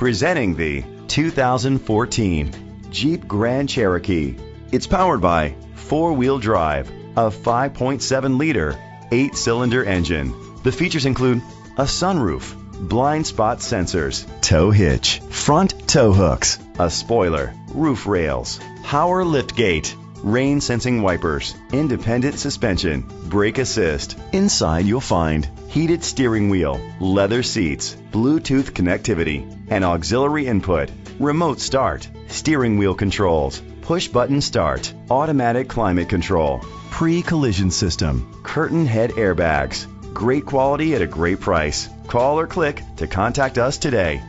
Presenting the 2014 Jeep Grand Cherokee. It's powered by four-wheel drive, a 5.7-liter, 8-cylinder engine. The features include a sunroof, blind spot sensors, tow hitch, front tow hooks, a spoiler, roof rails, power liftgate, rain sensing wipers, independent suspension, brake assist. Inside you'll find heated steering wheel, leather seats, Bluetooth connectivity, and auxiliary input, remote start, steering wheel controls, push button start, automatic climate control, pre-collision system, curtain head airbags. Great quality at a great price. Call or click to contact us today.